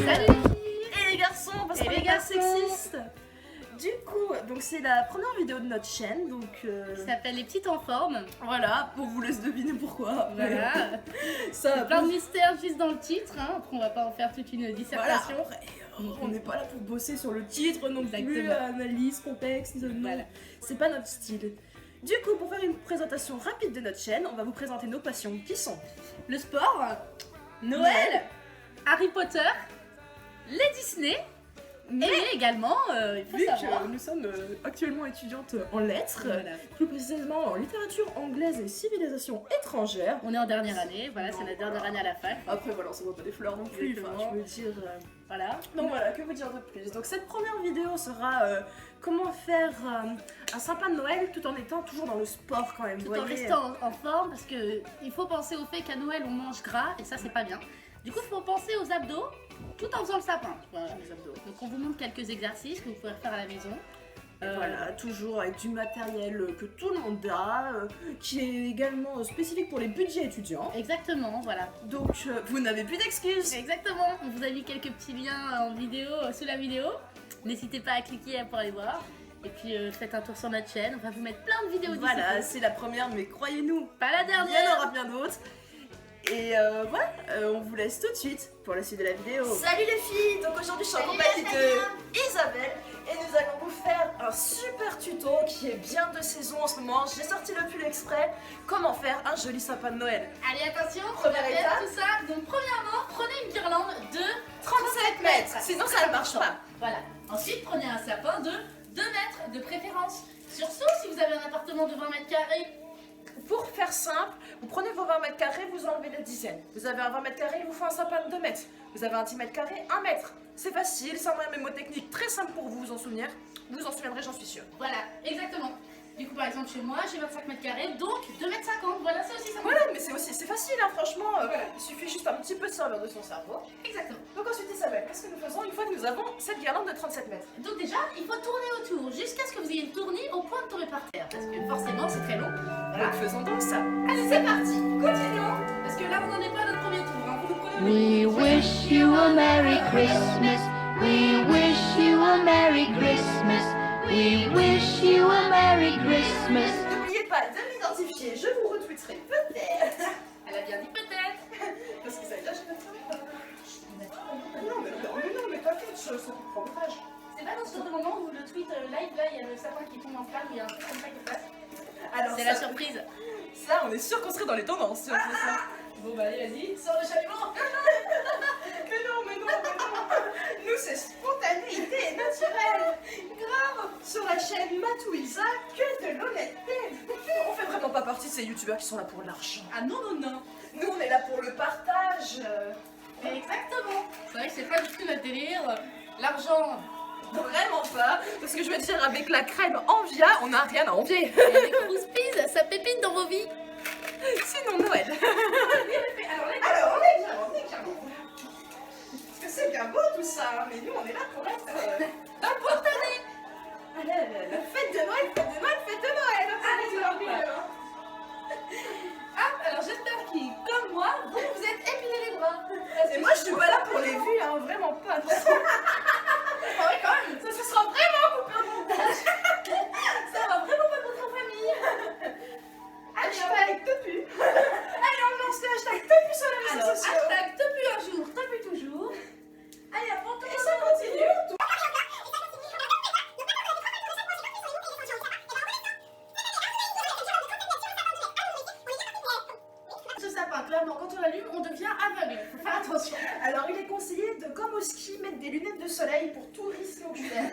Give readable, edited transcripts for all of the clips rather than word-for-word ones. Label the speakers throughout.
Speaker 1: Salut les filles.
Speaker 2: Et les garçons, parce
Speaker 1: Et
Speaker 2: qu'on
Speaker 1: les
Speaker 2: est pas
Speaker 1: garçons.
Speaker 2: sexistes. Du coup, donc c'est la première vidéo de notre chaîne, donc
Speaker 1: Ça s'appelle Les Petites en forme.
Speaker 2: voilà, on vous laisse deviner pourquoi.
Speaker 1: Voilà.
Speaker 2: Ça,
Speaker 1: Plein de mystères juste dans le titre. Hein. Après, on va pas en faire toute une
Speaker 2: voilà.
Speaker 1: dissertation.
Speaker 2: Après, on n'est pas là pour bosser sur le titre non plus,
Speaker 1: Exactement.
Speaker 2: analyse, contexte, non.
Speaker 1: Voilà.
Speaker 2: C'est pas notre style. Du coup, pour faire une présentation rapide de notre chaîne, on va vous présenter nos passions qui sont
Speaker 1: Le sport, Noël, Harry Potter, les Disney. Et également, il faut
Speaker 2: vu
Speaker 1: savoir.
Speaker 2: que nous sommes actuellement étudiantes en lettres,
Speaker 1: Voilà.
Speaker 2: plus précisément en littérature anglaise et civilisation étrangère.
Speaker 1: On est en dernière année, voilà, c'est la dernière année à la fac.
Speaker 2: Après voilà, on se voit pas des fleurs non plus, enfin,
Speaker 1: Exactement.
Speaker 2: je veux dire...
Speaker 1: Voilà.
Speaker 2: Donc voilà, que vous dire de plus. Donc cette première vidéo sera comment faire un sapin de Noël tout en étant toujours dans le sport quand même.
Speaker 1: Tout
Speaker 2: vous
Speaker 1: en
Speaker 2: voyez.
Speaker 1: restant en forme parce que il faut penser au fait qu'à Noël on mange gras et ça c'est pas bien. Du coup il faut penser aux abdos tout en faisant le sapin. Voilà.
Speaker 2: Les abdos.
Speaker 1: Donc on vous montre quelques exercices que vous pouvez faire à la maison.
Speaker 2: Voilà, toujours avec du matériel que tout le monde a, qui est également spécifique pour les budgets étudiants.
Speaker 1: Exactement, voilà.
Speaker 2: Donc vous n'avez plus d'excuses.
Speaker 1: Exactement, on vous a mis quelques petits liens en vidéo sous la vidéo. N'hésitez pas à cliquer pour aller voir. Et puis faites un tour sur notre chaîne, on va vous mettre plein de vidéos d'ici
Speaker 2: Voilà,
Speaker 1: peu.
Speaker 2: c'est la première, mais croyez-nous,
Speaker 1: Pas la
Speaker 2: il y en
Speaker 1: dernière.
Speaker 2: aura bien d'autres. Et voilà, on vous laisse tout de suite pour la suite de la vidéo.
Speaker 3: Salut les filles, donc aujourd'hui je suis en compagnie de Isabelle et nous allons vous faire un super tuto qui est bien de saison en ce moment. J'ai sorti le pull exprès, comment faire un joli sapin de Noël.
Speaker 1: Allez attention,
Speaker 3: Première
Speaker 1: on va faire
Speaker 3: étape.
Speaker 1: tout ça. Donc premièrement, prenez une guirlande de
Speaker 3: 37 mètres, sinon ça ne marche pas.
Speaker 1: Voilà. Ensuite, prenez un sapin de 2 mètres de préférence. Surtout si vous avez un appartement de 20 mètres carrés.
Speaker 3: Pour faire simple, vous prenez vos 20 mètres carrés, vous enlevez les dizaines. Vous avez un 20 mètres carrés, il vous faut un sapin de 2 mètres. Vous avez un 10 mètres carrés, 1 mètre. C'est facile, c'est un moyen mémotechnique très simple pour vous en souvenir. Vous vous en souviendrez, j'en suis sûre.
Speaker 1: Voilà, exactement. Du coup, par exemple, chez moi, j'ai 25 mètres carrés, donc 2 mètres 50. Voilà, ça aussi, ça me
Speaker 3: Voilà, mais c'est facile, hein, franchement. Il suffit juste un petit peu de servir de son cerveau.
Speaker 1: Exactement.
Speaker 3: Donc ensuite Isabelle, qu'est-ce que nous faisons une fois que nous avons cette guirlande de 37 mètres?
Speaker 1: Donc déjà, il faut tourner autour jusqu'à ce que vous ayez une tournie au point de tomber par terre. Parce que forcément, c'est très long. Voilà.
Speaker 3: Donc faisons donc ça.
Speaker 1: Allez, c'est parti. Continuons. Parce que là, on n'en est pas à notre premier tour. Hein. Vous nous prenez au
Speaker 4: We wish you a Merry Christmas. We wish you a Merry Christmas. We wish you a Merry Christmas.
Speaker 3: N'oubliez pas de m'identifier, je vous retweeterai peut-être.
Speaker 1: Elle a bien dit peut-être.
Speaker 3: Parce que ça déjà je vais faire. Non, mais t'inquiète, je sais plus prendre l'âge.
Speaker 1: C'est pas dans ce genre de moment où le tweet live, là, il y a le sapin qui tombe en flamme, il y a un truc comme ça qui passe.
Speaker 3: Alors
Speaker 1: C'est
Speaker 3: ça,
Speaker 1: la surprise.
Speaker 3: ça, on est sûr qu'on serait dans les tendances si on fait ça.
Speaker 1: Bon, bah allez, vas-y, sors le chalumeau.
Speaker 3: Mais non. Nous, c'est spontanéité naturelle. Grave. Sur la chaîne Matouisa, que de l'honnêteté. On fait vraiment pas partie de ces youtubeurs qui sont là pour l'argent.
Speaker 1: Ah non.
Speaker 3: Nous, on est là pour le partage.
Speaker 1: Exactement. C'est vrai que c'est pas du tout notre délire. L'argent.
Speaker 3: Vraiment pas. Parce que je veux dire, avec la crème Envia, on n'a rien à envier.
Speaker 1: Et avec Rouspise, ça pépine dans vos vies.
Speaker 3: Sinon, Noël.
Speaker 1: Alors,
Speaker 3: Alors, on est bien. Parce que c'est bien beau tout ça, mais nous, on est là pour être
Speaker 1: importanté.
Speaker 3: la fête de Noël, fête de Noël.
Speaker 1: Ah, alors j'espère qu'il, comme moi, vous vous êtes épilé les bras.
Speaker 3: Et moi, je suis pas là pour les vues, hein, vraiment pas.
Speaker 1: Ah ouais, quand même.
Speaker 3: Ça sera vraiment coupé au montage.
Speaker 1: Ça va vraiment pas contre la famille.
Speaker 3: Hashtag Topu. Allez, on lance le hashtag Topu sur les réseaux
Speaker 1: Alors,
Speaker 3: sociaux.
Speaker 1: hashtag Topu un jour, Topu toujours. Allez, à fond,
Speaker 3: Et ça continue.
Speaker 1: Ce sapin, clairement, quand on l'allume, on devient aveugle. Faut faire attention.
Speaker 3: Alors, il est conseillé de, comme au ski, mettre des lunettes de soleil pour tout risque oculaire.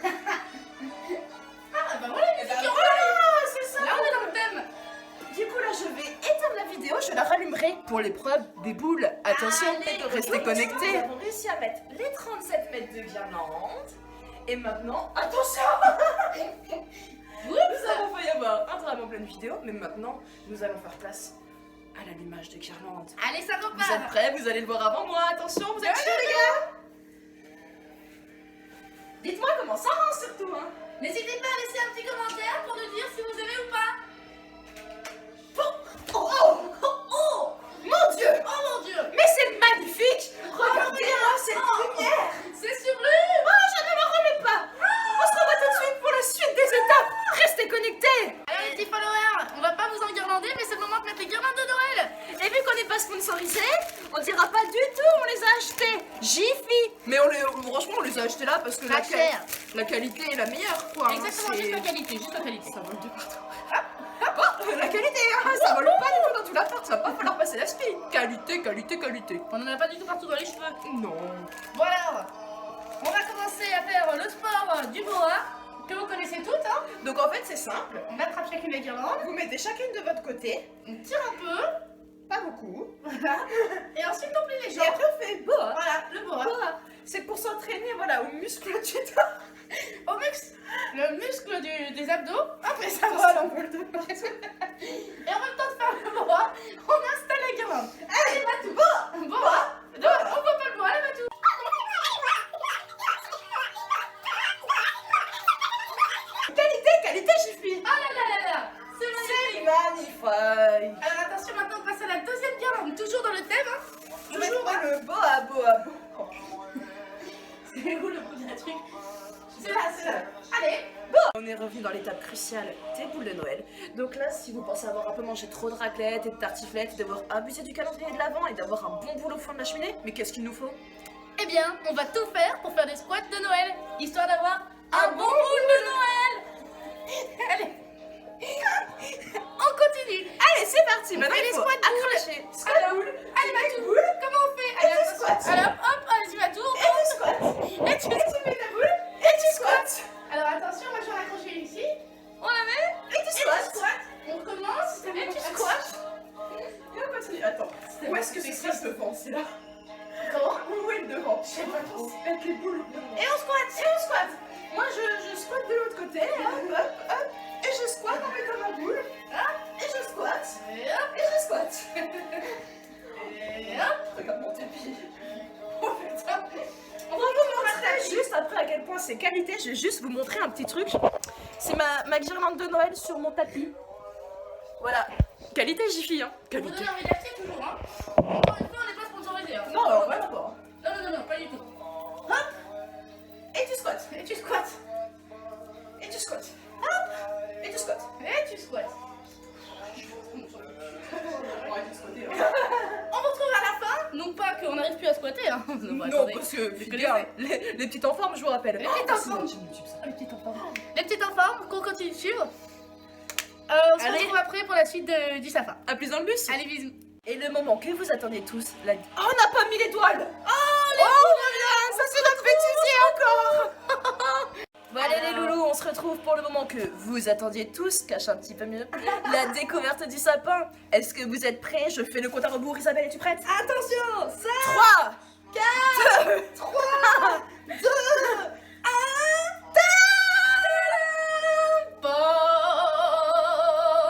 Speaker 1: Ah, bah voilà, les filles,
Speaker 3: c'est ça.
Speaker 1: là, on est dans le thème.
Speaker 3: Du coup, là, je vais éteindre la vidéo, je la rallumerai pour l'épreuve des boules. Attention,
Speaker 1: Allez,
Speaker 3: restez
Speaker 1: oui,
Speaker 3: connectés. Nous avons réussi à mettre les 37 mètres de guirlande. Et maintenant, attention. Nous avons failli avoir un drame en pleine vidéo, mais maintenant, nous allons faire place à l'allumage de guirlande.
Speaker 1: Allez, ça repart.
Speaker 3: Vous êtes prêts? Vous allez le voir avant moi. Attention, vous êtes chauds, les gars? Dites-moi comment ça rend surtout, hein.
Speaker 1: N'hésitez pas à laisser un petit commentaire pour nous dire si vous aimez ou pas.
Speaker 3: Oh mon Dieu!
Speaker 1: Oh mon Dieu.
Speaker 3: Mais c'est magnifique! Regardez-moi cette lumière! parce que
Speaker 1: Pas cher.
Speaker 3: la qualité est la meilleure, quoi. hein,
Speaker 1: Exactement,
Speaker 3: c'est-
Speaker 1: juste la qualité, juste la qualité.
Speaker 3: Ça vole de partout. La qualité, hein, ça vole pas du tout dans tout l'appart, ça va pas falloir passer l'aspi. Qualité, qualité, qualité.
Speaker 1: On en a pas du tout partout dans les cheveux.
Speaker 3: Non.
Speaker 1: Voilà, on va commencer à faire le sport du boa, que vous connaissez toutes. Hein.
Speaker 3: Donc en fait, c'est simple.
Speaker 1: On attrape chacune les guirlandes,
Speaker 3: Vous mettez chacune de votre côté,
Speaker 1: on tire un peu,
Speaker 3: pas beaucoup.
Speaker 1: et ensuite on plie les
Speaker 3: Et
Speaker 1: jambes.
Speaker 3: après, on fait boa.
Speaker 1: Voilà, le boa.
Speaker 3: Boa. C'est pour s'entraîner, voilà, aux muscles du dos.
Speaker 1: Au le muscle des abdos, hop, et ça
Speaker 3: Voilà,
Speaker 1: vole.
Speaker 3: on peut le donner.
Speaker 1: Et en même temps de faire le boa, on installe les guirlandes. Allez, Matou, boa, on voit pas le boa, allez Matou.
Speaker 3: Qualité, Jiffy.
Speaker 1: Ah là là là là, c'est magnifique.
Speaker 3: C'est magnifique.
Speaker 1: Alors attention, maintenant on passe à la deuxième guirlande, toujours dans le thème. Hein.
Speaker 3: Toujours dans le boa.
Speaker 1: C'est où le bout du truc? C'est là. Allez.
Speaker 3: On est revenu dans l'étape cruciale des boules de Noël. Donc là, si vous pensez avoir un peu mangé trop de raclette et de tartiflette, d'avoir abusé du calendrier de l'avant et d'avoir un bon boule au fond de la cheminée, mais qu'est-ce qu'il nous faut?
Speaker 1: Eh bien, on va tout faire pour faire des squats de Noël, histoire d'avoir un bon boule de Noël. Allez. On continue.
Speaker 3: Allez, c'est parti. Maintenant,
Speaker 1: fait
Speaker 3: il
Speaker 1: les
Speaker 3: faut
Speaker 1: squats boules.
Speaker 3: accrocher. Squat
Speaker 1: Alors,
Speaker 3: boule.
Speaker 1: allez Matou, comment on fait? Allez,
Speaker 3: Et tu
Speaker 1: attention.
Speaker 3: squats.
Speaker 1: Alors hop, allez-y Matou.
Speaker 3: Et tu squats.
Speaker 1: Et tu
Speaker 3: mets ta boule. Et tu squats.
Speaker 1: Alors attention, moi je vais raccrocher ici. On la met.
Speaker 3: Et tu squats.
Speaker 1: On recommence. Et tu squats.
Speaker 3: Et on continue. Attends. Où est-ce que ce serait ce devant? C'est là.
Speaker 1: Comment?
Speaker 3: Où est le devant?
Speaker 1: Je sais pas trop.
Speaker 3: Avec les boules.
Speaker 1: Et on squatte.
Speaker 3: Moi, je squatte de l'autre côté. Hop. Et je squatte en mettant ma boule. Et je squatte.
Speaker 1: Et hop.
Speaker 3: Et je squatte.
Speaker 1: Et hop.
Speaker 3: Regarde mon tapis.
Speaker 1: Oh putain.
Speaker 3: On va vous montrer juste après à quel point c'est qualité. Je vais juste vous montrer un petit truc. C'est ma guirlande de Noël sur mon tapis. Voilà. Qualité Jiffy, hein.
Speaker 1: On vous
Speaker 3: Qualité.
Speaker 1: donne envie d'acheter toujours, hein. Encore une fois, on n'est pas sponsorisé. Hein.
Speaker 3: Non, alors vraiment pas.
Speaker 1: Non, pas du tout.
Speaker 3: Hop. Et tu squattes.
Speaker 1: Et tu squattes.
Speaker 3: Et tu squattes. Hop. Et tu squattes.
Speaker 1: Et tu squattes.
Speaker 3: On
Speaker 1: On retrouve à la fin. Non pas qu'on n'arrive plus à squatter, hein.
Speaker 3: Non,
Speaker 1: attendez.
Speaker 3: parce que
Speaker 1: Vous
Speaker 3: regarde, les petites en forme, je vous rappelle.
Speaker 1: Les petites en forme. Les petites en forme. Les petites en forme qu'on continue de suivre. On se
Speaker 3: Allez.
Speaker 1: retrouve après pour la suite du sapin.
Speaker 3: À plus dans le bus.
Speaker 1: Allez, bisous.
Speaker 3: Et le moment que vous attendiez tous, la... Oh, on n'a pas mis l'étoile. Oh, voilà, ça c'est notre bêtisier encore. Bon allez les loulous, on se retrouve pour le moment que vous attendiez tous, cache un petit peu mieux, la découverte du sapin. Est-ce que vous êtes prêts? Je fais le compte à rebours, Isabelle, es-tu prête? Attention, 3, 4, 3, 2, 1,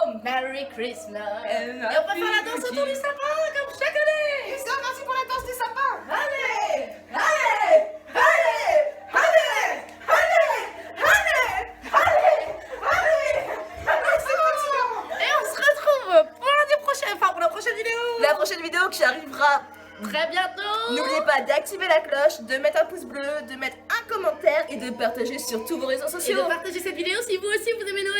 Speaker 1: Bon, Merry Christmas. Et on va faire la danse autour du sapin comme chaque année.
Speaker 3: Et c'est parti pour la danse du sapin.
Speaker 1: Allez. Et on se retrouve pour l'année prochaine, enfin pour la prochaine vidéo.
Speaker 3: La prochaine vidéo qui arrivera.
Speaker 1: Très bientôt.
Speaker 3: N'oubliez pas d'activer la cloche, de mettre un pouce bleu, de mettre un commentaire et de partager sur tous vos réseaux
Speaker 1: Et
Speaker 3: sociaux.
Speaker 1: de partager cette vidéo si vous aussi vous aimez Noël.